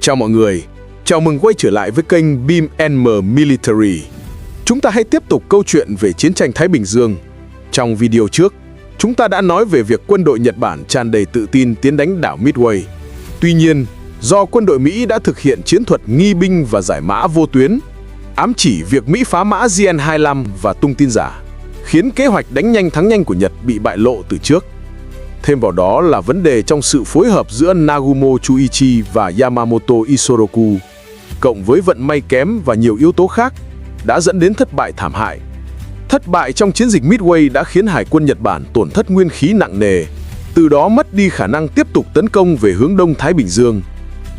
Chào mọi người, chào mừng quay trở lại với kênh Beam M Military. Chúng ta hãy tiếp tục câu chuyện về chiến tranh Thái Bình Dương. Trong video trước, chúng ta đã nói về việc quân đội Nhật Bản tràn đầy tự tin tiến đánh đảo Midway. Tuy nhiên, do quân đội Mỹ đã thực hiện chiến thuật nghi binh và giải mã vô tuyến, ám chỉ việc Mỹ phá mã GN-25 và tung tin giả, khiến kế hoạch đánh nhanh thắng nhanh của Nhật bị bại lộ từ trước. Thêm vào đó là vấn đề trong sự phối hợp giữa Nagumo Chuichi và Yamamoto Isoroku, cộng với vận may kém và nhiều yếu tố khác, đã dẫn đến thất bại thảm hại. Thất bại trong chiến dịch Midway đã khiến Hải quân Nhật Bản tổn thất nguyên khí nặng nề, từ đó mất đi khả năng tiếp tục tấn công về hướng Đông Thái Bình Dương.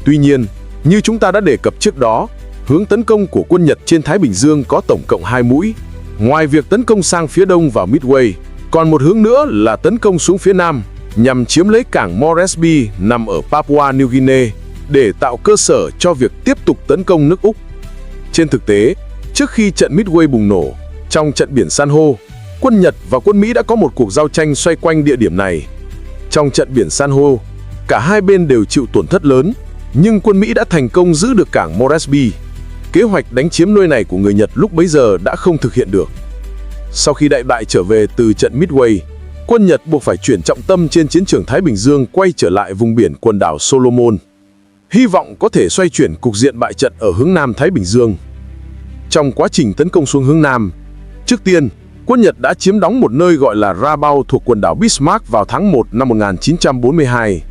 Tuy nhiên, như chúng ta đã đề cập trước đó, hướng tấn công của quân Nhật trên Thái Bình Dương có tổng cộng 2 mũi. Ngoài việc tấn công sang phía đông vào Midway, còn một hướng nữa là tấn công xuống phía nam, nhằm chiếm lấy cảng Moresby nằm ở Papua New Guinea để tạo cơ sở cho việc tiếp tục tấn công nước Úc. Trên thực tế, trước khi trận Midway bùng nổ, trong trận biển San Ho, quân Nhật và quân Mỹ đã có một cuộc giao tranh xoay quanh địa điểm này. Trong trận biển San Ho, cả hai bên đều chịu tổn thất lớn, nhưng quân Mỹ đã thành công giữ được cảng Moresby. Kế hoạch đánh chiếm nơi này của người Nhật lúc bấy giờ đã không thực hiện được. Sau khi đại bại trở về từ trận Midway, quân Nhật buộc phải chuyển trọng tâm trên chiến trường Thái Bình Dương quay trở lại vùng biển quần đảo Solomon, hy vọng có thể xoay chuyển cục diện bại trận ở hướng Nam Thái Bình Dương. Trong quá trình tấn công xuống hướng Nam, trước tiên, quân Nhật đã chiếm đóng một nơi gọi là Rabaul thuộc quần đảo Bismarck vào tháng 1 năm 1942.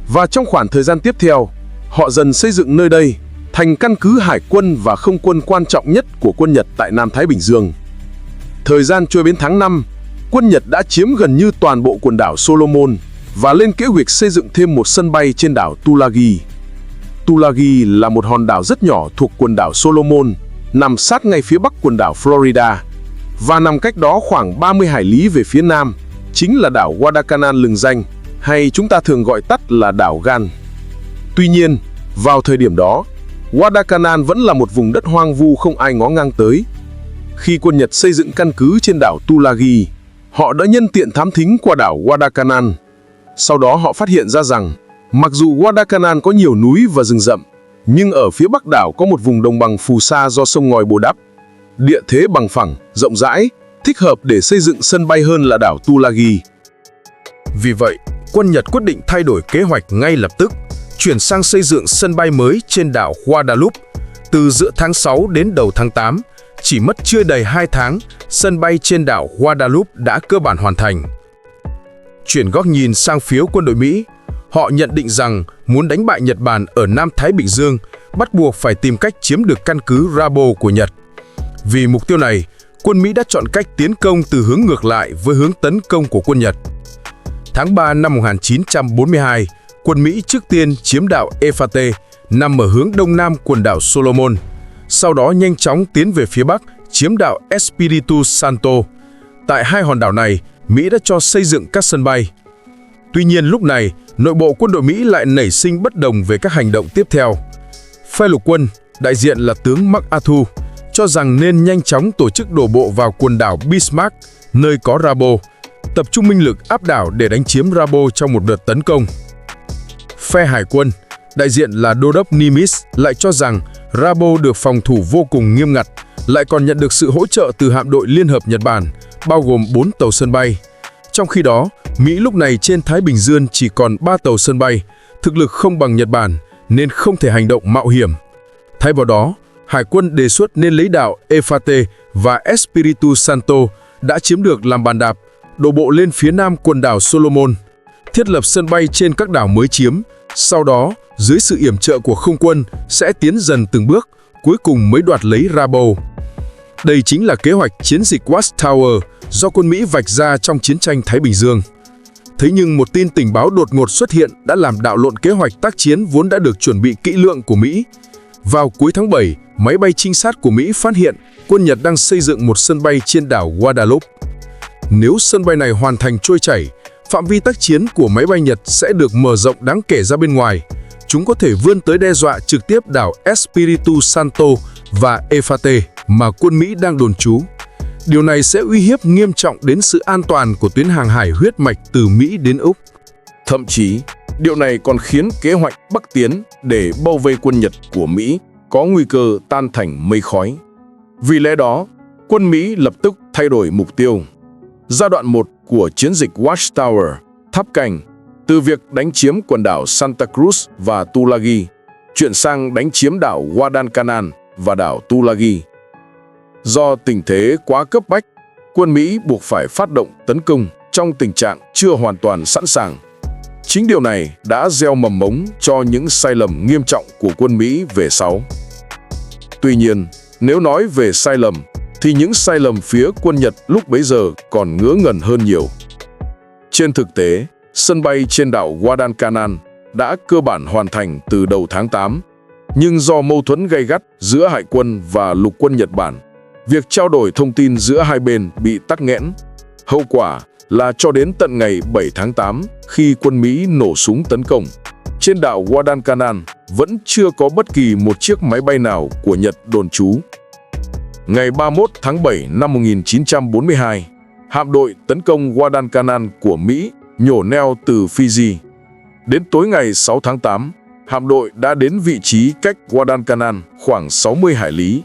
Và trong khoảng thời gian tiếp theo, họ dần xây dựng nơi đây thành căn cứ hải quân và không quân quan trọng nhất của quân Nhật tại Nam Thái Bình Dương. Thời gian trôi đến tháng 5, quân Nhật đã chiếm gần như toàn bộ quần đảo Solomon và lên kế hoạch xây dựng thêm một sân bay trên đảo Tulagi. Tulagi là một hòn đảo rất nhỏ thuộc quần đảo Solomon, nằm sát ngay phía bắc quần đảo Florida và nằm cách đó khoảng 30 hải lý về phía nam, chính là đảo Guadalcanal lừng danh, hay chúng ta thường gọi tắt là đảo Gan. Tuy nhiên, vào thời điểm đó, Guadalcanal vẫn là một vùng đất hoang vu không ai ngó ngang tới. Khi quân Nhật xây dựng căn cứ trên đảo Tulagi, họ đã nhân tiện thám thính qua đảo Guadalcanal. Sau đó họ phát hiện ra rằng, mặc dù Guadalcanal có nhiều núi và rừng rậm, nhưng ở phía bắc đảo có một vùng đồng bằng phù sa do sông ngòi bồi đắp. Địa thế bằng phẳng, rộng rãi, thích hợp để xây dựng sân bay hơn là đảo Tulagi. Vì vậy, quân Nhật quyết định thay đổi kế hoạch ngay lập tức, chuyển sang xây dựng sân bay mới trên đảo Guadalupe. Từ giữa tháng 6 đến đầu tháng 8, chỉ mất chưa đầy 2 tháng, sân bay trên đảo Guadalupe đã cơ bản hoàn thành. Chuyển góc nhìn sang phía quân đội Mỹ, họ nhận định rằng muốn đánh bại Nhật Bản ở Nam Thái Bình Dương, bắt buộc phải tìm cách chiếm được căn cứ Rabaul của Nhật. Vì mục tiêu này, quân Mỹ đã chọn cách tiến công từ hướng ngược lại với hướng tấn công của quân Nhật. Tháng 3 năm 1942, quân Mỹ trước tiên chiếm đảo Efate, nằm ở hướng đông nam quần đảo Solomon. Sau đó nhanh chóng tiến về phía bắc, chiếm đảo Espiritu Santo. Tại hai hòn đảo này, Mỹ đã cho xây dựng các sân bay. Tuy nhiên lúc này, nội bộ quân đội Mỹ lại nảy sinh bất đồng về các hành động tiếp theo. Phe lục quân, đại diện là tướng MacArthur, cho rằng nên nhanh chóng tổ chức đổ bộ vào quần đảo Bismarck, nơi có Rabaul, tập trung binh lực áp đảo để đánh chiếm Rabaul trong một đợt tấn công. Phe hải quân, đại diện là đô đốc Nimitz, lại cho rằng Rabaul được phòng thủ vô cùng nghiêm ngặt, lại còn nhận được sự hỗ trợ từ hạm đội Liên hợp Nhật Bản, bao gồm 4 tàu sân bay. Trong khi đó, Mỹ lúc này trên Thái Bình Dương chỉ còn 3 tàu sân bay, thực lực không bằng Nhật Bản nên không thể hành động mạo hiểm. Thay vào đó, Hải quân đề xuất nên lấy đảo Efate và Espiritu Santo đã chiếm được làm bàn đạp, đổ bộ lên phía nam quần đảo Solomon, thiết lập sân bay trên các đảo mới chiếm. Sau đó, dưới sự yểm trợ của không quân, sẽ tiến dần từng bước, cuối cùng mới đoạt lấy Rabaul. Đây chính là kế hoạch chiến dịch Watchtower do quân Mỹ vạch ra trong chiến tranh Thái Bình Dương. Thế nhưng một tin tình báo đột ngột xuất hiện đã làm đảo lộn kế hoạch tác chiến vốn đã được chuẩn bị kỹ lưỡng của Mỹ. Vào cuối tháng 7, máy bay trinh sát của Mỹ phát hiện quân Nhật đang xây dựng một sân bay trên đảo Guadalupe. Nếu sân bay này hoàn thành trôi chảy, phạm vi tác chiến của máy bay Nhật sẽ được mở rộng đáng kể ra bên ngoài. Chúng có thể vươn tới đe dọa trực tiếp đảo Espiritu Santo và Efate mà quân Mỹ đang đồn trú. Điều này sẽ uy hiếp nghiêm trọng đến sự an toàn của tuyến hàng hải huyết mạch từ Mỹ đến Úc. Thậm chí, điều này còn khiến kế hoạch Bắc tiến để bao vây quân Nhật của Mỹ có nguy cơ tan thành mây khói. Vì lẽ đó, quân Mỹ lập tức thay đổi mục tiêu. Giai đoạn 1 của chiến dịch Watchtower, tháp canh, từ việc đánh chiếm quần đảo Santa Cruz và Tulagi, chuyển sang đánh chiếm đảo Guadalcanal và đảo Tulagi. Do tình thế quá cấp bách, quân Mỹ buộc phải phát động tấn công trong tình trạng chưa hoàn toàn sẵn sàng. Chính điều này đã gieo mầm mống cho những sai lầm nghiêm trọng của quân Mỹ về sau. Tuy nhiên, nếu nói về sai lầm, thì những sai lầm phía quân Nhật lúc bấy giờ còn ngớ ngẩn hơn nhiều. Trên thực tế, sân bay trên đảo Guadalcanal đã cơ bản hoàn thành từ đầu tháng 8, nhưng do mâu thuẫn gay gắt giữa Hải quân và Lục quân Nhật Bản, việc trao đổi thông tin giữa hai bên bị tắc nghẽn. Hậu quả là cho đến tận ngày 7 tháng 8, khi quân Mỹ nổ súng tấn công, trên đảo Guadalcanal vẫn chưa có bất kỳ một chiếc máy bay nào của Nhật đồn trú. Ngày 31 tháng 7 năm 1942, hạm đội tấn công Guadalcanal của Mỹ nhổ neo từ Fiji. Đến tối ngày 6 tháng 8, hạm đội đã đến vị trí cách Guadalcanal khoảng 60 hải lý.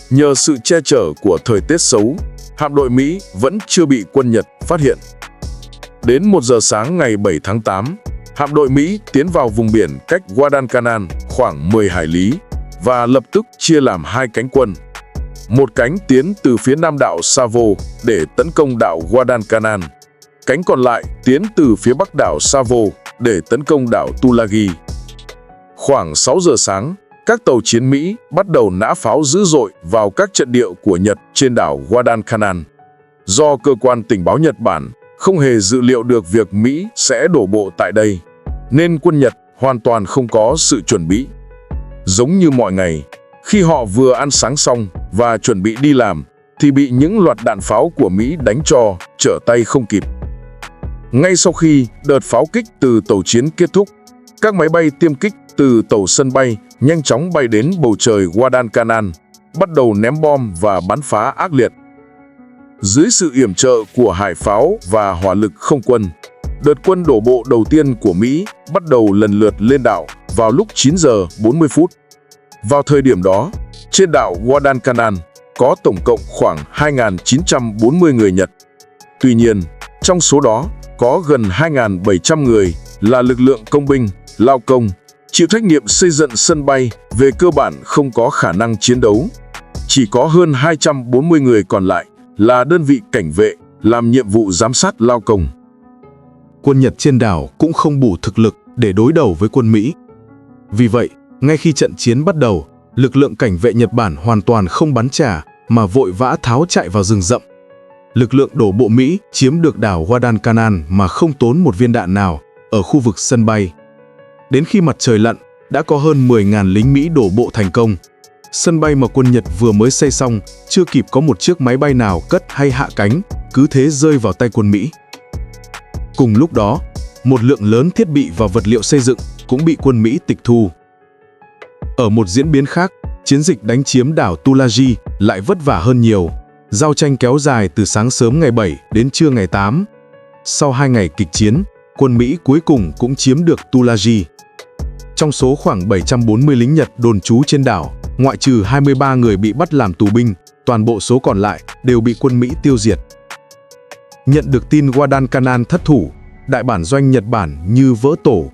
Nhờ sự che chở của thời tiết xấu, hạm đội Mỹ vẫn chưa bị quân Nhật phát hiện. Đến 1 giờ sáng ngày 7 tháng 8, hạm đội Mỹ tiến vào vùng biển cách Guadalcanal khoảng 10 hải lý và lập tức chia làm hai cánh quân. Một cánh tiến từ phía nam đảo Savo để tấn công đảo Guadalcanal. Cánh còn lại tiến từ phía bắc đảo Savo để tấn công đảo Tulagi. Khoảng 6 giờ sáng, các tàu chiến Mỹ bắt đầu nã pháo dữ dội vào các trận địa của Nhật trên đảo Guadalcanal. Do cơ quan tình báo Nhật Bản không hề dự liệu được việc Mỹ sẽ đổ bộ tại đây, nên quân Nhật hoàn toàn không có sự chuẩn bị. Giống như mọi ngày, khi họ vừa ăn sáng xong và chuẩn bị đi làm, thì bị những loạt đạn pháo của Mỹ đánh cho trở tay không kịp. Ngay sau khi đợt pháo kích từ tàu chiến kết thúc, các máy bay tiêm kích từ tàu sân bay nhanh chóng bay đến bầu trời Guadalcanal, bắt đầu ném bom và bắn phá ác liệt. Dưới sự yểm trợ của hải pháo và hỏa lực không quân, đợt quân đổ bộ đầu tiên của Mỹ bắt đầu lần lượt lên đảo vào lúc 9 giờ 40 phút. Vào thời điểm đó, trên đảo Guadalcanal có tổng cộng khoảng 2.940 người Nhật. Tuy nhiên, trong số đó có gần 2.700 người là lực lượng công binh, lao công, chịu trách nhiệm xây dựng sân bay, về cơ bản không có khả năng chiến đấu. Chỉ có hơn 240 người còn lại là đơn vị cảnh vệ, làm nhiệm vụ giám sát lao công. Quân Nhật trên đảo cũng không đủ thực lực để đối đầu với quân Mỹ. Vì vậy, ngay khi trận chiến bắt đầu, lực lượng cảnh vệ Nhật Bản hoàn toàn không bắn trả mà vội vã tháo chạy vào rừng rậm. Lực lượng đổ bộ Mỹ chiếm được đảo Guadalcanal mà không tốn một viên đạn nào ở khu vực sân bay. Đến khi mặt trời lặn, đã có hơn 10.000 lính Mỹ đổ bộ thành công. Sân bay mà quân Nhật vừa mới xây xong, chưa kịp có một chiếc máy bay nào cất hay hạ cánh, cứ thế rơi vào tay quân Mỹ. Cùng lúc đó, một lượng lớn thiết bị và vật liệu xây dựng cũng bị quân Mỹ tịch thu. Ở một diễn biến khác, chiến dịch đánh chiếm đảo Tulagi lại vất vả hơn nhiều. Giao tranh kéo dài từ sáng sớm ngày 7 đến trưa ngày 8. Sau 2 ngày kịch chiến, quân Mỹ cuối cùng cũng chiếm được Tulagi. Trong số khoảng 740 lính Nhật đồn trú trên đảo, ngoại trừ 23 người bị bắt làm tù binh, toàn bộ số còn lại đều bị quân Mỹ tiêu diệt. Nhận được tin Guadalcanal thất thủ, đại bản doanh Nhật Bản như vỡ tổ.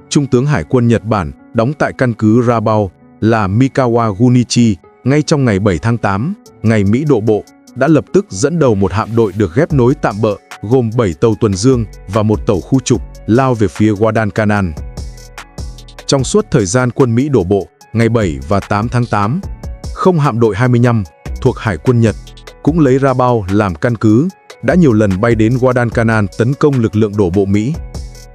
Trung tướng Hải quân Nhật Bản đóng tại căn cứ Rabaul là Mikawa Gunichi ngay trong ngày 7 tháng 8, ngày Mỹ đổ bộ, đã lập tức dẫn đầu một hạm đội được ghép nối tạm bợ gồm 7 tàu tuần dương và một tàu khu trục lao về phía Guadalcanal. Trong suốt thời gian quân Mỹ đổ bộ, ngày 7 và 8 tháng 8, không hạm đội 25 thuộc Hải quân Nhật cũng lấy Rabaul làm căn cứ, đã nhiều lần bay đến Guadalcanal tấn công lực lượng đổ bộ Mỹ.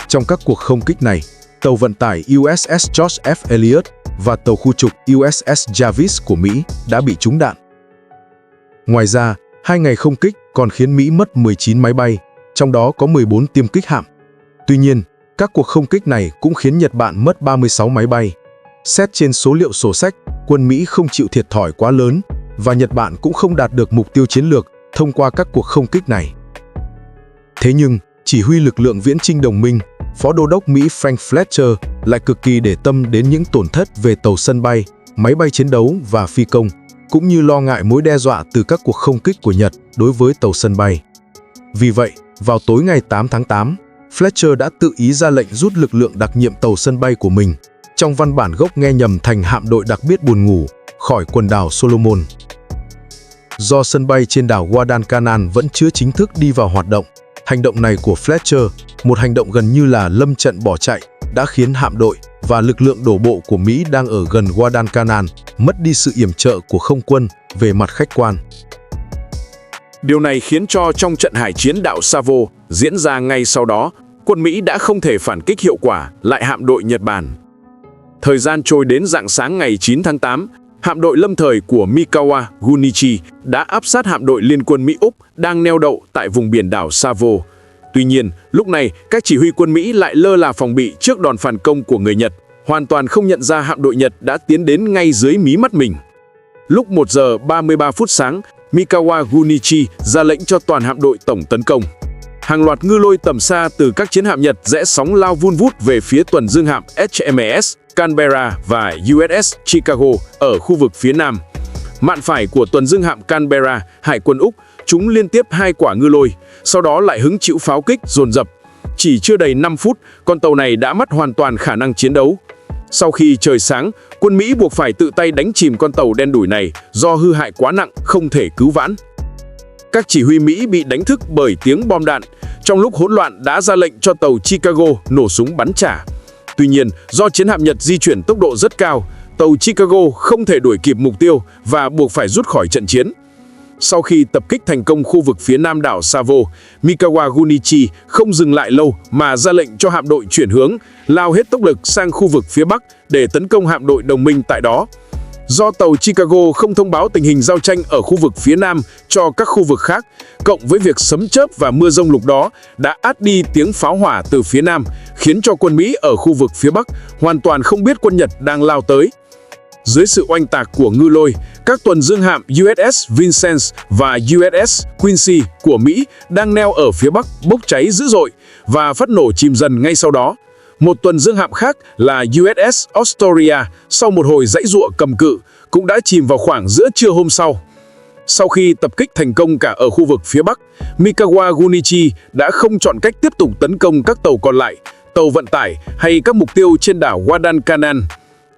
Trong các cuộc không kích này, tàu vận tải USS George F. Elliot và tàu khu trục USS Jarvis của Mỹ đã bị trúng đạn. Ngoài ra, 2 ngày không kích còn khiến Mỹ mất 19 máy bay, trong đó có 14 tiêm kích hạm. Tuy nhiên, các cuộc không kích này cũng khiến Nhật Bản mất 36 máy bay. Xét trên số liệu sổ sách, quân Mỹ không chịu thiệt thòi quá lớn và Nhật Bản cũng không đạt được mục tiêu chiến lược thông qua các cuộc không kích này. Thế nhưng, chỉ huy lực lượng viễn chinh đồng minh Phó Đô đốc Mỹ Frank Fletcher lại cực kỳ để tâm đến những tổn thất về tàu sân bay, máy bay chiến đấu và phi công, cũng như lo ngại mối đe dọa từ các cuộc không kích của Nhật đối với tàu sân bay. Vì vậy, vào tối ngày 8 tháng 8, Fletcher đã tự ý ra lệnh rút lực lượng đặc nhiệm tàu sân bay của mình, trong văn bản gốc nghe nhầm thành hạm đội đặc biệt buồn ngủ, khỏi quần đảo Solomon. Do sân bay trên đảo Guadalcanal vẫn chưa chính thức đi vào hoạt động, hành động này của Fletcher, một hành động gần như là lâm trận bỏ chạy, đã khiến hạm đội và lực lượng đổ bộ của Mỹ đang ở gần Guadalcanal mất đi sự yểm trợ của không quân về mặt khách quan. Điều này khiến cho trong trận hải chiến đảo Savo diễn ra ngay sau đó, quân Mỹ đã không thể phản kích hiệu quả lại hạm đội Nhật Bản. Thời gian trôi đến rạng sáng ngày 9 tháng 8, hạm đội lâm thời của Mikawa Gunichi đã áp sát hạm đội liên quân Mỹ-Úc đang neo đậu tại vùng biển đảo Savo. Tuy nhiên, lúc này các chỉ huy quân Mỹ lại lơ là phòng bị trước đòn phản công của người Nhật, hoàn toàn không nhận ra hạm đội Nhật đã tiến đến ngay dưới mí mắt mình. Lúc 1 giờ 33 phút sáng, Mikawa Gunichi ra lệnh cho toàn hạm đội tổng tấn công. Hàng loạt ngư lôi tầm xa từ các chiến hạm Nhật rẽ sóng lao vun vút về phía tuần dương hạm HMS Canberra và USS Chicago ở khu vực phía nam. Mạn phải của tuần dương hạm Canberra, Hải quân Úc, chúng liên tiếp 2 quả ngư lôi, sau đó lại hứng chịu pháo kích dồn dập. Chỉ chưa đầy 5 phút, con tàu này đã mất hoàn toàn khả năng chiến đấu. Sau khi trời sáng, quân Mỹ buộc phải tự tay đánh chìm con tàu đen đủi này do hư hại quá nặng, không thể cứu vãn. Các chỉ huy Mỹ bị đánh thức bởi tiếng bom đạn, trong lúc hỗn loạn đã ra lệnh cho tàu Chicago nổ súng bắn trả. Tuy nhiên, do chiến hạm Nhật di chuyển tốc độ rất cao, tàu Chicago không thể đuổi kịp mục tiêu và buộc phải rút khỏi trận chiến. Sau khi tập kích thành công khu vực phía nam đảo Savo, Mikawa Gunichi không dừng lại lâu mà ra lệnh cho hạm đội chuyển hướng, lao hết tốc lực sang khu vực phía bắc để tấn công hạm đội đồng minh tại đó. Do tàu Chicago không thông báo tình hình giao tranh ở khu vực phía nam cho các khu vực khác, cộng với việc sấm chớp và mưa dông lúc đó đã át đi tiếng pháo hỏa từ phía nam, khiến cho quân Mỹ ở khu vực phía bắc hoàn toàn không biết quân Nhật đang lao tới. Dưới sự oanh tạc của ngư lôi, các tuần dương hạm USS Vincennes và USS Quincy của Mỹ đang neo ở phía bắc bốc cháy dữ dội và phát nổ chìm dần ngay sau đó. Một tuần dương hạm khác là USS Astoria, sau một hồi giãy giụa cầm cự, cũng đã chìm vào khoảng giữa trưa hôm sau. Sau khi tập kích thành công cả ở khu vực phía Bắc, Mikawa Gunichi đã không chọn cách tiếp tục tấn công các tàu còn lại, tàu vận tải hay các mục tiêu trên đảo Guadalcanal.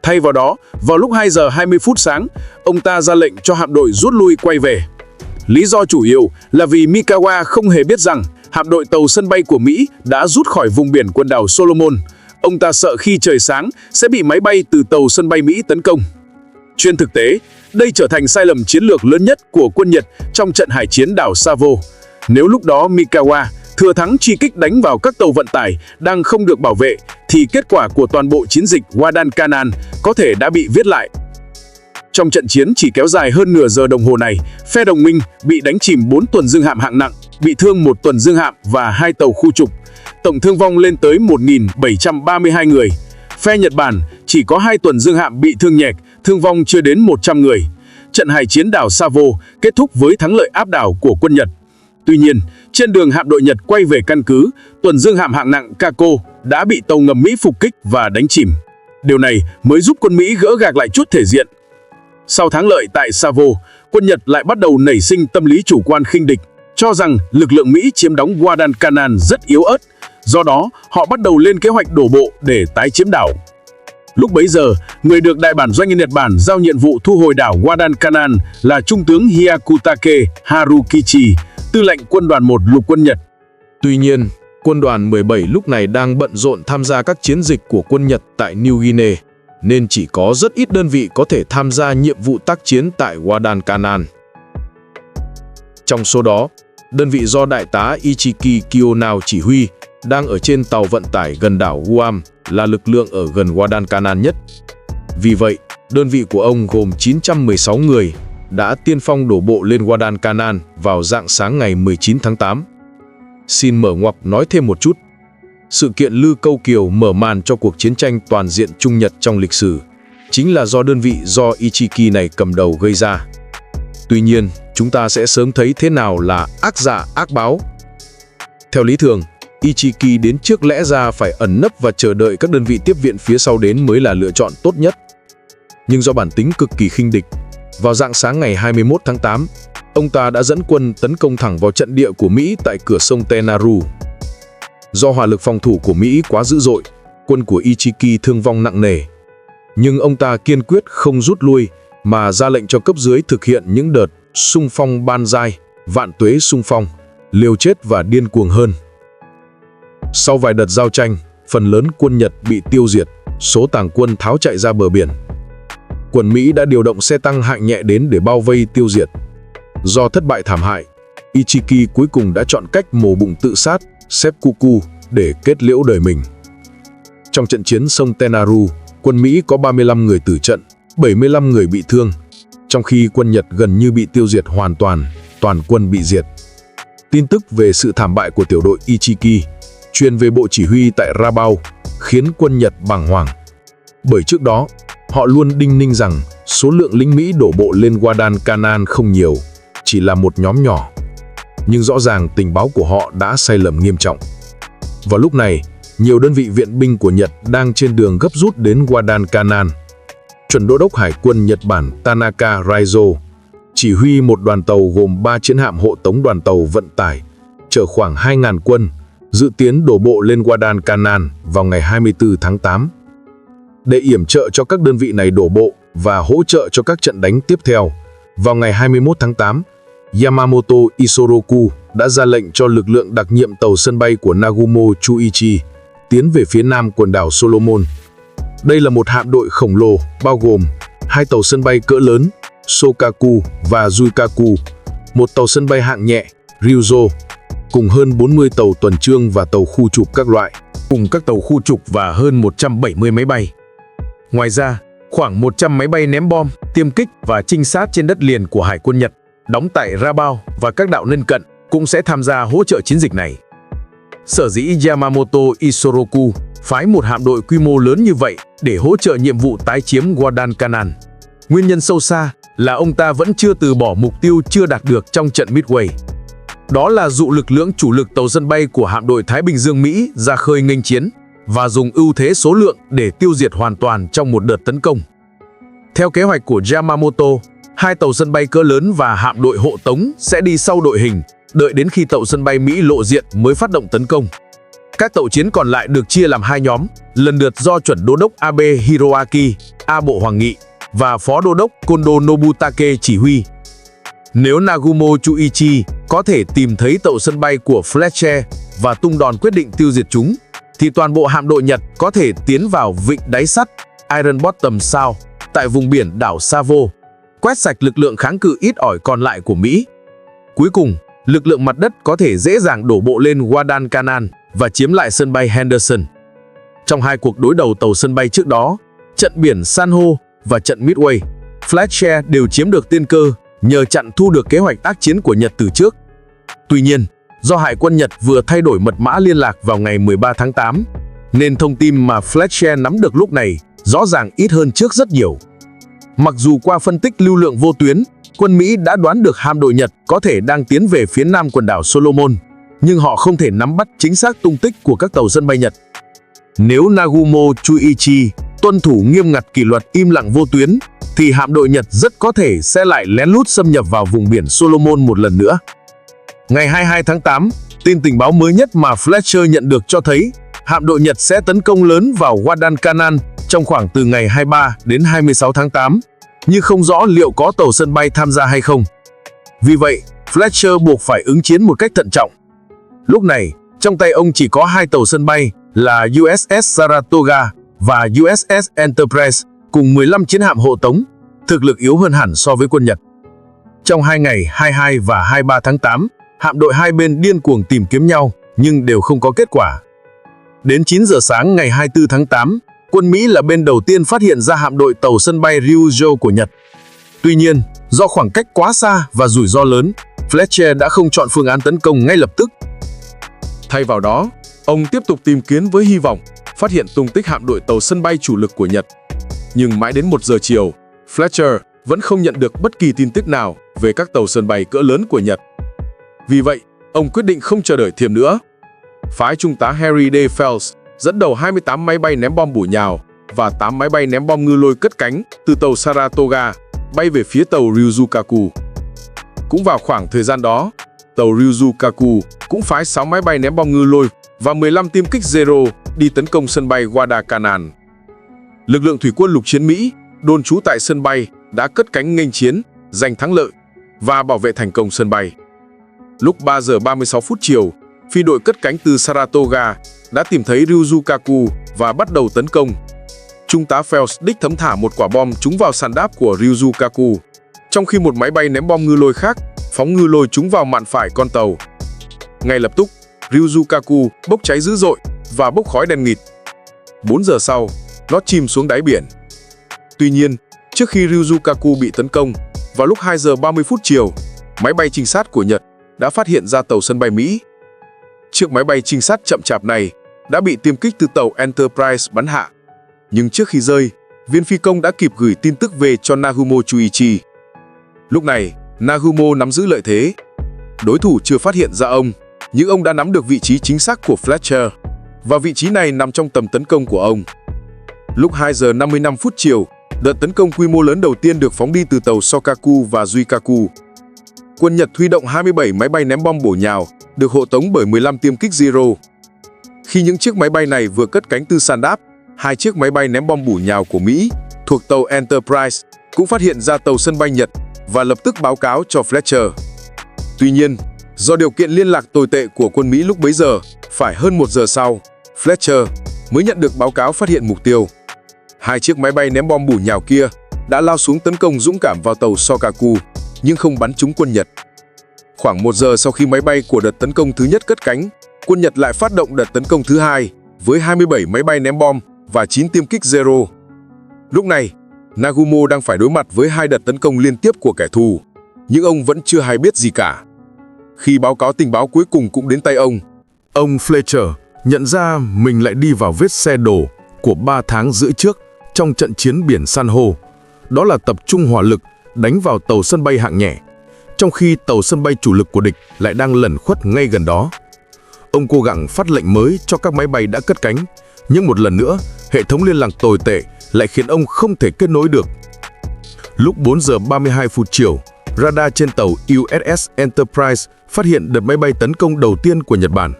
Thay vào đó, vào lúc 2 giờ 20 phút sáng, ông ta ra lệnh cho hạm đội rút lui quay về. Lý do chủ yếu là vì Mikawa không hề biết rằng hạm đội tàu sân bay của Mỹ đã rút khỏi vùng biển quần đảo Solomon. Ông ta sợ khi trời sáng sẽ bị máy bay từ tàu sân bay Mỹ tấn công. Trên thực tế, đây trở thành sai lầm chiến lược lớn nhất của quân Nhật trong trận hải chiến đảo Savo. Nếu lúc đó Mikawa thừa thắng truy kích đánh vào các tàu vận tải đang không được bảo vệ, thì kết quả của toàn bộ chiến dịch Guadalcanal có thể đã bị viết lại. Trong trận chiến chỉ kéo dài hơn nửa giờ đồng hồ này, phe đồng minh bị đánh chìm 4 tuần dương hạm hạng nặng, bị thương 1 tuần dương hạm và 2 tàu khu trục. Tổng thương vong lên tới 1.732 người. Phe Nhật Bản chỉ có 2 tuần dương hạm bị thương nhẹ, thương vong chưa đến 100 người. Trận hải chiến đảo Savo kết thúc với thắng lợi áp đảo của quân Nhật. Tuy nhiên, trên đường hạm đội Nhật quay về căn cứ, tuần dương hạm hạng nặng Kako đã bị tàu ngầm Mỹ phục kích và đánh chìm. Điều này mới giúp quân Mỹ gỡ gạc lại chút thể diện. Sau thắng lợi tại Savo, quân Nhật lại bắt đầu nảy sinh tâm lý chủ quan khinh địch, cho rằng lực lượng Mỹ chiếm đóng Guadalcanal rất yếu ớt. Do đó, họ bắt đầu lên kế hoạch đổ bộ để tái chiếm đảo. Lúc bấy giờ, người được đại bản doanh Nhật Bản giao nhiệm vụ thu hồi đảo Guadalcanal là Trung tướng Hyakutake Harukichi, tư lệnh quân đoàn 1 lục quân Nhật. Tuy nhiên, quân đoàn 17 lúc này đang bận rộn tham gia các chiến dịch của quân Nhật tại New Guinea, nên chỉ có rất ít đơn vị có thể tham gia nhiệm vụ tác chiến tại Guadalcanal. Trong số đó, đơn vị do Đại tá Ichiki Kiyonao chỉ huy đang ở trên tàu vận tải gần đảo Guam là lực lượng ở gần Guadalcanal nhất. Vì vậy, đơn vị của ông gồm 916 người đã tiên phong đổ bộ lên Guadalcanal vào rạng sáng ngày 19 tháng 8. Xin mở ngoặc nói thêm một chút. Sự kiện Lư Câu Kiều mở màn cho cuộc chiến tranh toàn diện Trung Nhật trong lịch sử chính là do đơn vị do Ichiki này cầm đầu gây ra. Tuy nhiên, chúng ta sẽ sớm thấy thế nào là ác dạ ác báo. Theo lý thường, Ichiki đến trước lẽ ra phải ẩn nấp và chờ đợi các đơn vị tiếp viện phía sau đến mới là lựa chọn tốt nhất. Nhưng do bản tính cực kỳ khinh địch, vào rạng sáng ngày 21 tháng 8, ông ta đã dẫn quân tấn công thẳng vào trận địa của Mỹ tại cửa sông Tenaru. Do hỏa lực phòng thủ của Mỹ quá dữ dội, quân của Ichiki thương vong nặng nề. Nhưng ông ta kiên quyết không rút lui mà ra lệnh cho cấp dưới thực hiện những đợt xung phong Banzai, vạn tuế xung phong, liều chết và điên cuồng hơn. Sau vài đợt giao tranh, phần lớn quân Nhật bị tiêu diệt, số tàng quân tháo chạy ra bờ biển. Quân Mỹ đã điều động xe tăng hạng nhẹ đến để bao vây tiêu diệt. Do thất bại thảm hại, Ichiki cuối cùng đã chọn cách mổ bụng tự sát seppuku để kết liễu đời mình. Trong trận chiến sông Tenaru, quân Mỹ có 35 người tử trận, 75 người bị thương, trong khi quân Nhật gần như bị tiêu diệt hoàn toàn, toàn quân bị diệt. Tin tức về sự thảm bại của tiểu đội Ichiki truyền về bộ chỉ huy tại Rabaul khiến quân Nhật bàng hoàng. Bởi trước đó, họ luôn đinh ninh rằng số lượng lính Mỹ đổ bộ lên Guadalcanal không nhiều, chỉ là một nhóm nhỏ. Nhưng rõ ràng tình báo của họ đã sai lầm nghiêm trọng. Vào lúc này, nhiều đơn vị viện binh của Nhật đang trên đường gấp rút đến Guadalcanal. Chuẩn đô đốc Hải quân Nhật Bản Tanaka Raizo chỉ huy một đoàn tàu gồm 3 chiến hạm hộ tống đoàn tàu vận tải, chở khoảng 2.000 quân, dự kiến đổ bộ lên Guadalcanal vào ngày 24 tháng 8. Để yểm trợ cho các đơn vị này đổ bộ và hỗ trợ cho các trận đánh tiếp theo, vào ngày 21 tháng 8, Yamamoto Isoroku đã ra lệnh cho lực lượng đặc nhiệm tàu sân bay của Nagumo Chuichi tiến về phía nam quần đảo Solomon. Đây là một hạm đội khổng lồ bao gồm 2 tàu sân bay cỡ lớn Shokaku và Juikaku, một tàu sân bay hạng nhẹ Ryuzo, cùng hơn 40 tàu tuần trương và tàu khu trục các loại, cùng các tàu khu trục và hơn 170 máy bay. Ngoài ra, khoảng 100 máy bay ném bom, tiêm kích và trinh sát trên đất liền của Hải quân Nhật đóng tại Rabaul và các đảo lân cận cũng sẽ tham gia hỗ trợ chiến dịch này. Sở dĩ Yamamoto Isoroku phái một hạm đội quy mô lớn như vậy để hỗ trợ nhiệm vụ tái chiếm Guadalcanal. Nguyên nhân sâu xa là ông ta vẫn chưa từ bỏ mục tiêu chưa đạt được trong trận Midway. Đó là dụ lực lượng chủ lực tàu sân bay của hạm đội Thái Bình Dương Mỹ ra khơi nghênh chiến và dùng ưu thế số lượng để tiêu diệt hoàn toàn trong một đợt tấn công. Theo kế hoạch của Yamamoto, 2 tàu sân bay cỡ lớn và hạm đội hộ tống sẽ đi sau đội hình, đợi đến khi tàu sân bay Mỹ lộ diện mới phát động tấn công. Các tàu chiến còn lại được chia làm 2 nhóm, lần lượt do chuẩn đô đốc Abe Hiroaki, A Bộ Hoàng nghị và phó đô đốc Kondo Nobutake chỉ huy. Nếu Nagumo Chuichi có thể tìm thấy tàu sân bay của Fletcher và tung đòn quyết định tiêu diệt chúng, thì toàn bộ hạm đội Nhật có thể tiến vào vịnh đáy sắt Iron Bottom South tại vùng biển đảo Savo, quét sạch lực lượng kháng cự ít ỏi còn lại của Mỹ. Cuối cùng, lực lượng mặt đất có thể dễ dàng đổ bộ lên Guadalcanal và chiếm lại sân bay Henderson. Trong 2 cuộc đối đầu tàu sân bay trước đó, trận biển San Ho và trận Midway, Fletcher đều chiếm được tiên cơ nhờ chặn thu được kế hoạch tác chiến của Nhật từ trước. Tuy nhiên, do Hải quân Nhật vừa thay đổi mật mã liên lạc vào ngày 13 tháng 8, nên thông tin mà Fletcher nắm được lúc này rõ ràng ít hơn trước rất nhiều. Mặc dù qua phân tích lưu lượng vô tuyến, quân Mỹ đã đoán được hạm đội Nhật có thể đang tiến về phía nam quần đảo Solomon, nhưng họ không thể nắm bắt chính xác tung tích của các tàu sân bay Nhật. Nếu Nagumo Chuichi tuân thủ nghiêm ngặt kỷ luật im lặng vô tuyến, thì hạm đội Nhật rất có thể sẽ lại lén lút xâm nhập vào vùng biển Solomon một lần nữa. Ngày 22 tháng 8, tin tình báo mới nhất mà Fletcher nhận được cho thấy hạm đội Nhật sẽ tấn công lớn vào Guadalcanal trong khoảng từ ngày 23 đến 26 tháng 8, nhưng không rõ liệu có tàu sân bay tham gia hay không. Vì vậy, Fletcher buộc phải ứng chiến một cách thận trọng. Lúc này, trong tay ông chỉ có 2 tàu sân bay là USS Saratoga và USS Enterprise cùng 15 chiến hạm hộ tống, thực lực yếu hơn hẳn so với quân Nhật. Trong 2 ngày 22 và 23 tháng 8, hạm đội hai bên điên cuồng tìm kiếm nhau nhưng đều không có kết quả. Đến 9 giờ sáng ngày 24 tháng 8, quân Mỹ là bên đầu tiên phát hiện ra hạm đội tàu sân bay Ryuzo của Nhật. Tuy nhiên, do khoảng cách quá xa và rủi ro lớn, Fletcher đã không chọn phương án tấn công ngay lập tức. Thay vào đó, ông tiếp tục tìm kiếm với hy vọng phát hiện tung tích hạm đội tàu sân bay chủ lực của Nhật. Nhưng mãi đến 1 giờ chiều, Fletcher vẫn không nhận được bất kỳ tin tức nào về các tàu sân bay cỡ lớn của Nhật. Vì vậy, ông quyết định không chờ đợi thêm nữa. phái Trung tá Harry D. Phelps dẫn đầu 28 máy bay ném bom bổ nhào và 8 máy bay ném bom ngư lôi cất cánh từ tàu Saratoga bay về phía tàu Ryuzukaku. Cũng vào khoảng thời gian đó, tàu Ryuzukaku cũng phái 6 máy bay ném bom ngư lôi và 15 tiêm kích Zero đi tấn công sân bay Guadalcanal. Lực lượng thủy quân lục chiến Mỹ đồn trú tại sân bay đã cất cánh nghênh chiến, giành thắng lợi và bảo vệ thành công sân bay. Lúc 3 giờ 36 phút chiều, phi đội cất cánh từ Saratoga đã tìm thấy Ryuzukaku và bắt đầu tấn công. Trung tá Phelps đích thấm thả một quả bom trúng vào sàn đáp của Ryuzukaku, trong khi một máy bay ném bom ngư lôi khác phóng ngư lôi trúng vào mạn phải con tàu. Ngay lập tức, Ryuzukaku bốc cháy dữ dội và bốc khói đen nghịt. 4 giờ sau, nó chìm xuống đáy biển. Tuy nhiên, trước khi Ryuzukaku bị tấn công, vào lúc 2 giờ 30 phút chiều, máy bay trinh sát của Nhật đã phát hiện ra tàu sân bay Mỹ. Chiếc máy bay trinh sát chậm chạp này đã bị tiêm kích từ tàu Enterprise bắn hạ. Nhưng trước khi rơi, viên phi công đã kịp gửi tin tức về cho Nagumo Chuichi. Lúc này, Nagumo nắm giữ lợi thế. Đối thủ chưa phát hiện ra ông, nhưng ông đã nắm được vị trí chính xác của Fletcher, và vị trí này nằm trong tầm tấn công của ông. Lúc 2 giờ 55 phút chiều, đợt tấn công quy mô lớn đầu tiên được phóng đi từ tàu Shokaku và Zuikaku. Quân Nhật huy động 27 máy bay ném bom bổ nhào, được hộ tống bởi 15 tiêm kích Zero. Khi những chiếc máy bay này vừa cất cánh từ sàn đáp, 2 chiếc máy bay ném bom bổ nhào của Mỹ thuộc tàu Enterprise cũng phát hiện ra tàu sân bay Nhật và lập tức báo cáo cho Fletcher. Tuy nhiên, do điều kiện liên lạc tồi tệ của quân Mỹ lúc bấy giờ, phải hơn 1 giờ sau, Fletcher mới nhận được báo cáo phát hiện mục tiêu. 2 chiếc máy bay ném bom bổ nhào kia đã lao xuống tấn công dũng cảm vào tàu Shokaku, nhưng không bắn trúng quân Nhật. Khoảng 1 giờ sau khi máy bay của đợt tấn công thứ nhất cất cánh, quân Nhật lại phát động đợt tấn công thứ hai với 27 máy bay ném bom và 9 tiêm kích Zero. Lúc này, Nagumo đang phải đối mặt với 2 đợt tấn công liên tiếp của kẻ thù, nhưng ông vẫn chưa hay biết gì cả. Khi báo cáo tình báo cuối cùng cũng đến tay ông Fletcher nhận ra mình lại đi vào vết xe đổ của 3 tháng rưỡi trước trong trận chiến biển San Ho. Đó là tập trung hỏa lực đánh vào tàu sân bay hạng nhẹ, trong khi tàu sân bay chủ lực của địch lại đang lẩn khuất ngay gần đó. Ông cố gắng phát lệnh mới cho các máy bay đã cất cánh, nhưng một lần nữa, hệ thống liên lạc tồi tệ lại khiến ông không thể kết nối được. Lúc 4 giờ 32 phút chiều, radar trên tàu USS Enterprise phát hiện đợt máy bay tấn công đầu tiên của Nhật Bản.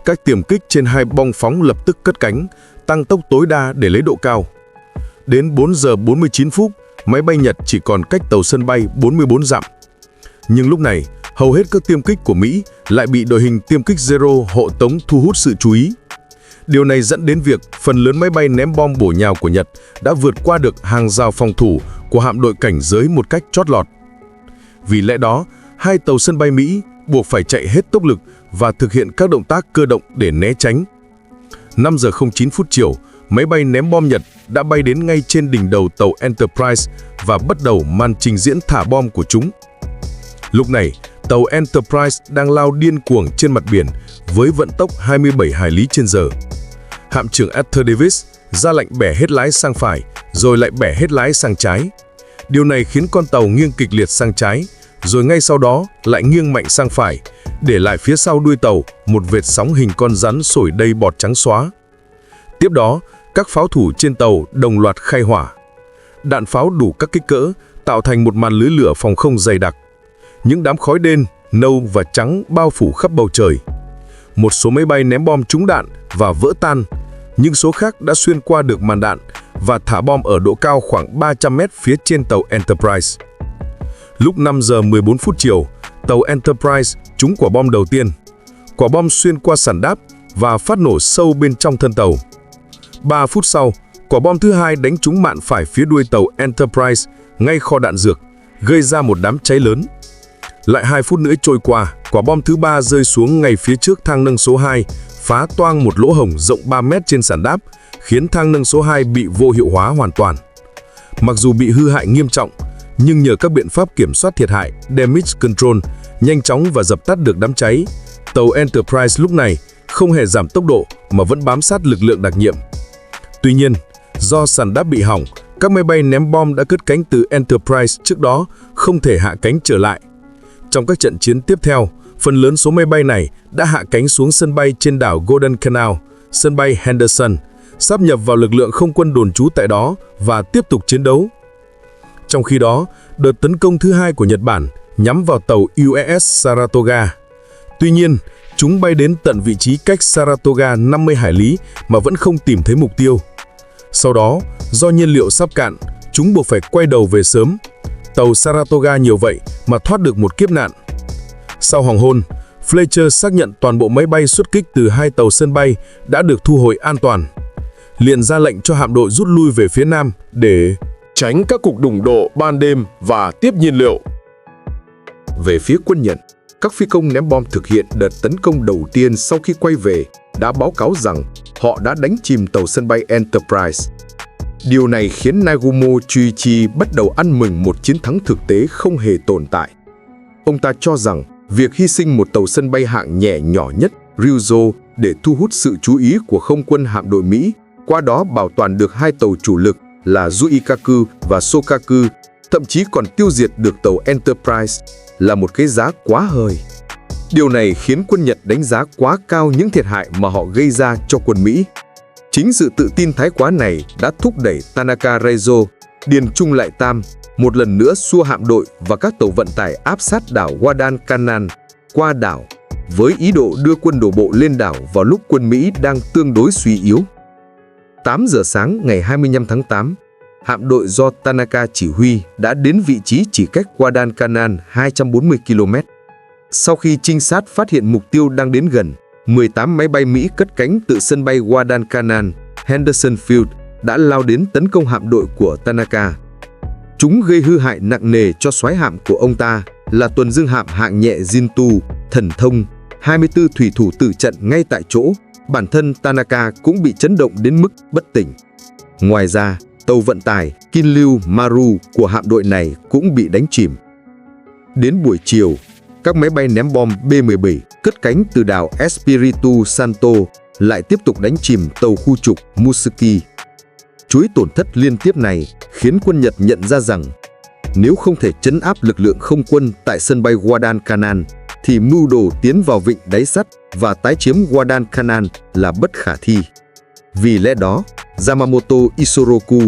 Các tiềm kích trên 2 bong phóng lập tức cất cánh, tăng tốc tối đa để lấy độ cao. Đến 4 giờ 49 phút, máy bay Nhật chỉ còn cách tàu sân bay 44 dặm. Nhưng lúc này, hầu hết các tiêm kích của Mỹ lại bị đội hình tiêm kích Zero hộ tống thu hút sự chú ý. Điều này dẫn đến việc phần lớn máy bay ném bom bổ nhào của Nhật đã vượt qua được hàng rào phòng thủ của hạm đội cảnh giới một cách chót lọt. Vì lẽ đó, 2 tàu sân bay Mỹ buộc phải chạy hết tốc lực và thực hiện các động tác cơ động để né tránh. 5 giờ 09 phút chiều, máy bay ném bom Nhật đã bay đến ngay trên đỉnh đầu tàu Enterprise và bắt đầu màn trình diễn thả bom của chúng. Lúc này, tàu Enterprise đang lao điên cuồng trên mặt biển với vận tốc 27 hải lý trên giờ. Hạm trưởng Arthur Davis ra lệnh bẻ hết lái sang phải, rồi lại bẻ hết lái sang trái. Điều này khiến con tàu nghiêng kịch liệt sang trái, rồi ngay sau đó lại nghiêng mạnh sang phải, để lại phía sau đuôi tàu một vệt sóng hình con rắn sổi đầy bọt trắng xóa. Tiếp đó, các pháo thủ trên tàu đồng loạt khai hỏa. Đạn pháo đủ các kích cỡ tạo thành một màn lưới lửa phòng không dày đặc. Những đám khói đen, nâu và trắng bao phủ khắp bầu trời. Một số máy bay ném bom trúng đạn và vỡ tan, nhưng số khác đã xuyên qua được màn đạn và thả bom ở độ cao khoảng 300 mét phía trên tàu Enterprise. Lúc 5 giờ 14 phút chiều, tàu Enterprise trúng quả bom đầu tiên. Quả bom xuyên qua sàn đáp và phát nổ sâu bên trong thân tàu. 3 phút sau, quả bom thứ hai đánh trúng mạn phải phía đuôi tàu Enterprise, ngay kho đạn dược, gây ra một đám cháy lớn. Lại 2 phút nữa trôi qua, quả bom thứ ba rơi xuống ngay phía trước thang nâng số 2, phá toang một lỗ hổng rộng 3 mét trên sàn đáp, khiến thang nâng số 2 bị vô hiệu hóa hoàn toàn. Mặc dù bị hư hại nghiêm trọng, nhưng nhờ các biện pháp kiểm soát thiệt hại, damage control, nhanh chóng và dập tắt được đám cháy, tàu Enterprise lúc này không hề giảm tốc độ mà vẫn bám sát lực lượng đặc nhiệm. Tuy nhiên, do sàn đáp bị hỏng, các máy bay ném bom đã cất cánh từ Enterprise trước đó không thể hạ cánh trở lại. Trong các trận chiến tiếp theo, Phần lớn số máy bay này đã hạ cánh xuống sân bay trên đảo Guadalcanal, sân bay Henderson, sáp nhập vào lực lượng không quân đồn trú tại đó và tiếp tục chiến đấu. Trong khi đó, đợt tấn công thứ hai của Nhật Bản nhắm vào tàu USS Saratoga. Tuy nhiên, chúng bay đến tận vị trí cách Saratoga 50 hải lý mà vẫn không tìm thấy mục tiêu. Sau đó, do nhiên liệu sắp cạn, chúng buộc phải quay đầu về sớm. Tàu Saratoga nhiều vậy mà thoát được một kiếp nạn. Sau hoàng hôn, Fletcher xác nhận toàn bộ máy bay xuất kích từ hai tàu sân bay đã được thu hồi an toàn. Liền ra lệnh cho hạm đội rút lui về phía nam để tránh các cuộc đụng độ ban đêm và tiếp nhiên liệu. Về phía quân Nhật, các phi công ném bom thực hiện đợt tấn công đầu tiên sau khi quay về đã báo cáo rằng họ đã đánh chìm tàu sân bay Enterprise. Điều này khiến Nagumo Chuichi bắt đầu ăn mừng một chiến thắng thực tế không hề tồn tại. Ông ta cho rằng việc hy sinh một tàu sân bay hạng nhẹ nhỏ nhất, Ryuzo, để thu hút sự chú ý của không quân hạm đội Mỹ, qua đó bảo toàn được hai tàu chủ lực là Zuikaku và Shokaku, thậm chí còn tiêu diệt được tàu Enterprise, là một cái giá quá hời. Điều này khiến quân Nhật đánh giá quá cao những thiệt hại mà họ gây ra cho quân Mỹ. Chính sự tự tin thái quá này đã thúc đẩy Tanaka Reizo, Điền Trung Lại Tam, một lần nữa xua hạm đội và các tàu vận tải áp sát đảo Guadalcanal qua đảo, với ý đồ đưa quân đổ bộ lên đảo vào lúc quân Mỹ đang tương đối suy yếu. 8 giờ sáng ngày 25 tháng 8, hạm đội do Tanaka chỉ huy đã đến vị trí chỉ cách Guadalcanal 240 km. Sau khi trinh sát phát hiện mục tiêu đang đến gần, 18 máy bay Mỹ cất cánh từ sân bay Guadalcanal, Henderson Field đã lao đến tấn công hạm đội của Tanaka. Chúng gây hư hại nặng nề cho soái hạm của ông ta là tuần dương hạm hạng nhẹ Jintu, Thần Thông, 24 thủy thủ tử trận ngay tại chỗ. Bản thân Tanaka cũng bị chấn động đến mức bất tỉnh. Ngoài ra, tàu vận tải Kinryu Maru của hạm đội này cũng bị đánh chìm. Đến buổi chiều, các máy bay ném bom B-17 cất cánh từ đảo Espiritu Santo lại tiếp tục đánh chìm tàu khu trục Musuki. Chuỗi tổn thất liên tiếp này khiến quân Nhật nhận ra rằng nếu không thể trấn áp lực lượng không quân tại sân bay Guadalcanal, thì mưu đồ tiến vào vịnh đáy sắt và tái chiếm Guadalcanal là bất khả thi. Vì lẽ đó, Yamamoto Isoroku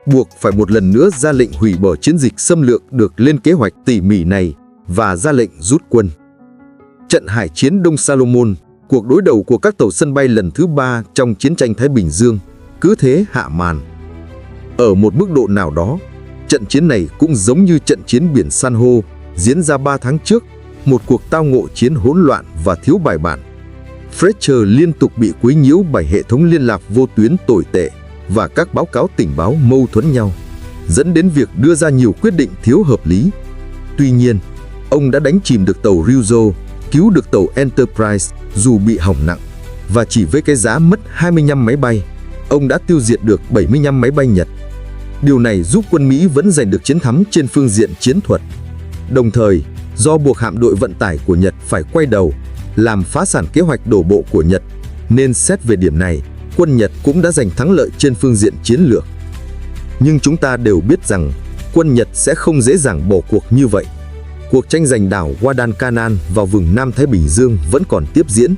buộc phải một lần nữa ra lệnh hủy bỏ chiến dịch xâm lược được lên kế hoạch tỉ mỉ này và ra lệnh rút quân. Trận hải chiến Đông Salomon, cuộc đối đầu của các tàu sân bay lần thứ 3 trong chiến tranh Thái Bình Dương, cứ thế hạ màn. Ở một mức độ nào đó, trận chiến này cũng giống như trận chiến biển San Ho diễn ra 3 tháng trước, một cuộc tao ngộ chiến hỗn loạn và thiếu bài bản. Fletcher liên tục bị quấy nhiễu bởi hệ thống liên lạc vô tuyến tồi tệ và các báo cáo tình báo mâu thuẫn nhau, dẫn đến việc đưa ra nhiều quyết định thiếu hợp lý. Tuy nhiên, ông đã đánh chìm được tàu Ryuzo, cứu được tàu Enterprise dù bị hỏng nặng, và chỉ với cái giá mất 25 máy bay, ông đã tiêu diệt được 75 máy bay Nhật. Điều này giúp quân Mỹ vẫn giành được chiến thắng trên phương diện chiến thuật. Đồng thời, do buộc hạm đội vận tải của Nhật phải quay đầu, làm phá sản kế hoạch đổ bộ của Nhật, nên xét về điểm này, quân Nhật cũng đã giành thắng lợi trên phương diện chiến lược. Nhưng chúng ta đều biết rằng, quân Nhật sẽ không dễ dàng bỏ cuộc như vậy. Cuộc tranh giành đảo Guadalcanal vào vùng Nam Thái Bình Dương vẫn còn tiếp diễn.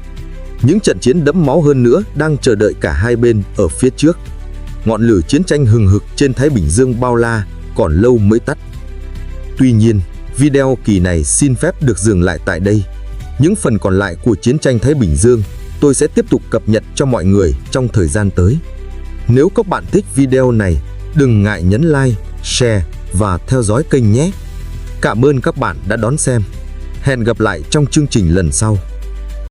Những trận chiến đẫm máu hơn nữa đang chờ đợi cả hai bên ở phía trước. Ngọn lửa chiến tranh hừng hực trên Thái Bình Dương bao la còn lâu mới tắt. Tuy nhiên, video kỳ này xin phép được dừng lại tại đây. Những phần còn lại của chiến tranh Thái Bình Dương tôi sẽ tiếp tục cập nhật cho mọi người trong thời gian tới. Nếu các bạn thích video này, đừng ngại nhấn like, share và theo dõi kênh nhé. Cảm ơn các bạn đã đón xem. Hẹn gặp lại trong chương trình lần sau.